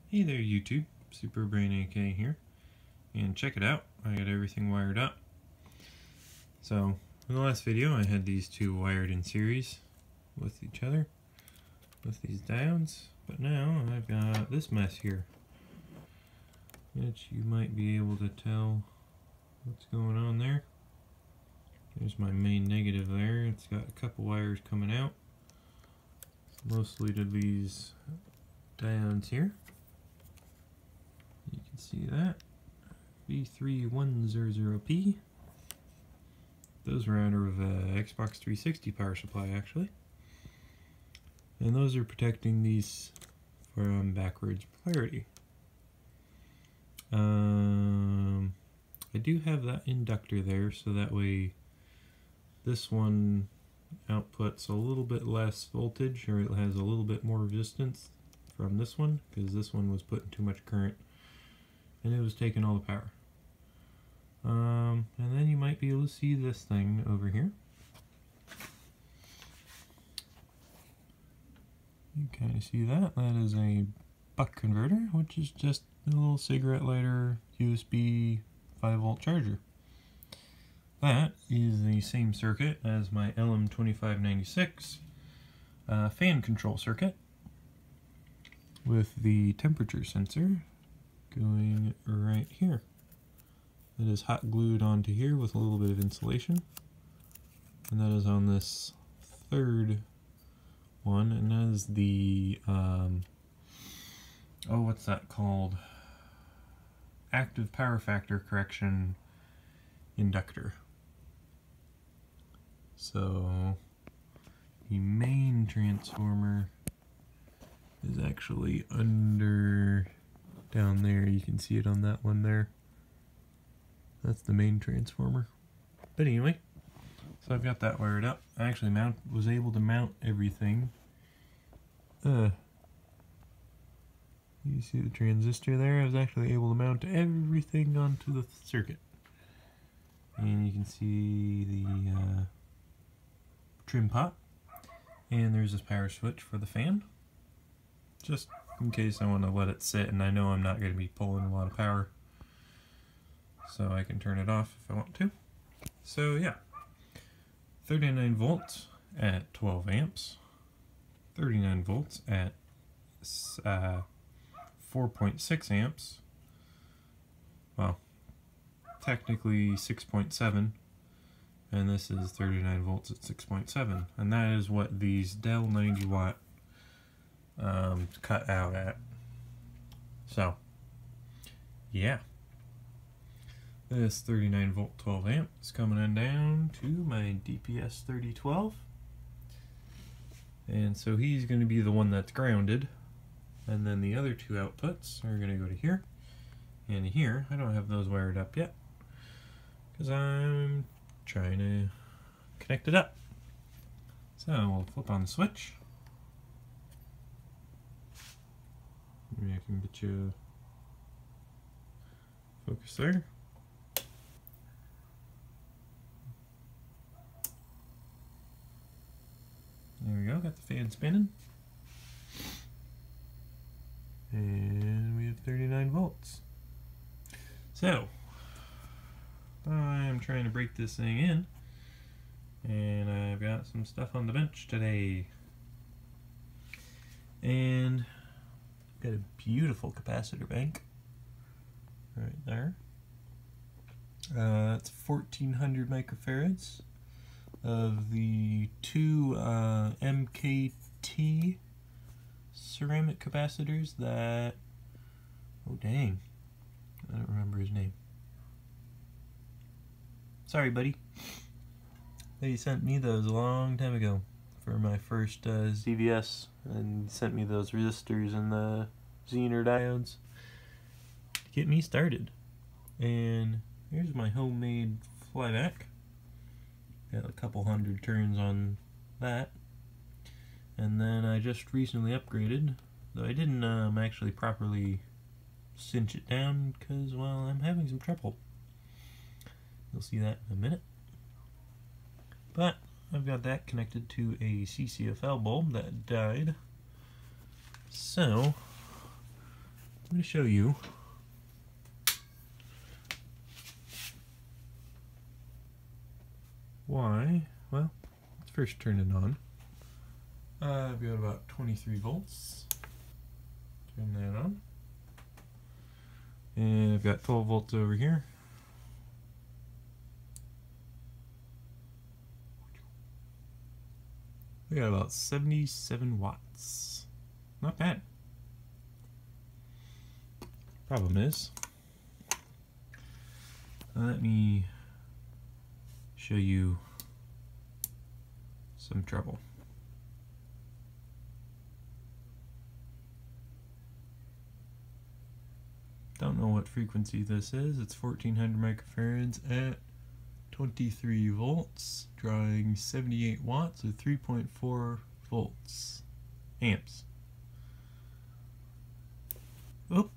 Hey there YouTube, Superbrain AK here, and check it out, I got everything wired up. So, in the last video I had these two wired in series with each other, with these diodes, but now I've got this mess here, which you might be able to tell what's going on there. There's my main negative there, it's got a couple wires coming out, mostly to these diodes here. You can see that V3100P. Those were out of Xbox 360 power supply actually, and those are protecting these from backwards polarity. I do have that inductor there, so that way this one outputs a little bit less voltage, or it has a little bit more resistance from this one, because this one was putting too much current and it was taking all the power. And then you might be able to see this thing over here. You kind of see that. That is a buck converter, which is just a little cigarette lighter USB 5-volt charger. That is the same circuit as my LM2596 fan control circuit, with the temperature sensor going right here. It is hot glued onto here with a little bit of insulation, and that is on this third one, and that is the what's that called? Active power factor correction inductor. So the main transformer is actually under down there. You can see it on that one there. That's the main transformer. But anyway, so I've got that wired up. I actually was able to mount everything. You see the transistor there? I was actually able to mount everything onto the circuit. And you can see the trim pot. And there's this power switch for the fan, just in case I want to let it sit and I know I'm not going to be pulling a lot of power, so I can turn it off if I want to. So yeah, 39 volts at 12 amps, 39 volts at 4.6 amps, well, technically 6.7, and this is 39 volts at 6.7, and that is what these Dell 90 watt cut out at. So yeah, this 39 volt 12 amp is coming on down to my DPS 3012, and so he's going to be the one that's grounded, and then the other two outputs are going to go to here and here. I don't have those wired up yet because I'm trying to connect it up. So we'll flip on the switch. Maybe I can get you focus there. There we go, got the fan spinning. And we have 39 volts. So, I'm trying to break this thing in, and I've got some stuff on the bench today. And got a beautiful capacitor bank right there. That's 1400 microfarads of the two MKT ceramic capacitors that, oh dang, I don't remember his name. Sorry buddy. They sent me those a long time ago for my first ZVS, and sent me those resistors and the Zener diodes to get me started. And here's my homemade flyback. Got a couple hundred turns on that. And then I just recently upgraded, though I didn't actually properly cinch it down because, well, I'm having some trouble. You'll see that in a minute. But I've got that connected to a CCFL bulb that died. So I'm going to show you why. Well, let's first turn it on. I've got about 23 volts. Turn that on. And I've got 12 volts over here. We got about 77 watts. Not bad. Problem is, let me show you some trouble. Don't know what frequency this is. It's 1400 microfarads at 23 volts, drawing 78 watts with 3.4 volts. Amps. Oop.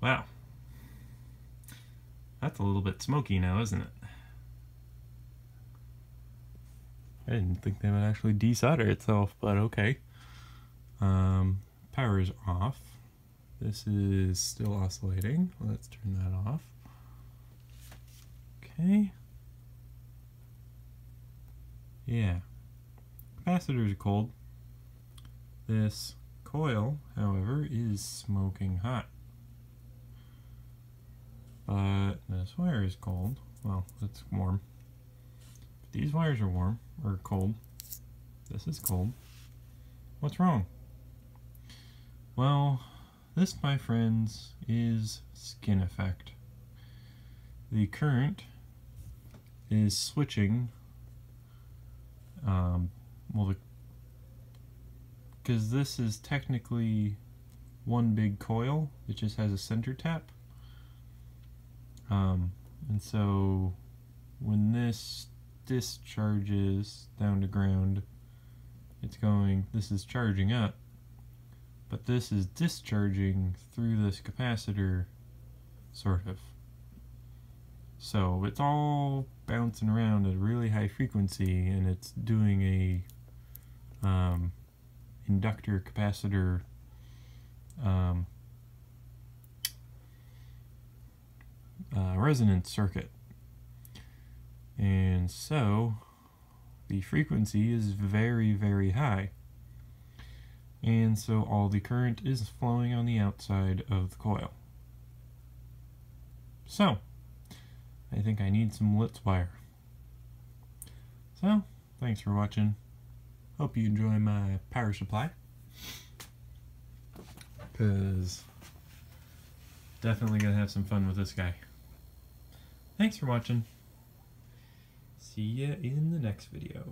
Wow. That's a little bit smoky now, isn't it? I didn't think that would actually desolder itself, but okay. Power is off. This is still oscillating. Let's turn that off. Okay. Yeah. Capacitors are cold. This coil, however, is smoking hot. But this wire is cold. Well, it's warm. These wires are warm, or cold. This is cold. What's wrong? Well, this, my friends, is skin effect. The current is switching, because this is technically one big coil. It just has a center tap. And so when this discharges down to ground, this is charging up, but this is discharging through this capacitor, sort of. So it's all bouncing around at a really high frequency, and it's doing a inductor capacitor resonance circuit. And so the frequency is very, very high. And so all the current is flowing on the outside of the coil. So I think I need some Litz wire. So thanks for watching. Hope you enjoy my power supply, because definitely gonna have some fun with this guy. Thanks for watching. See ya in the next video.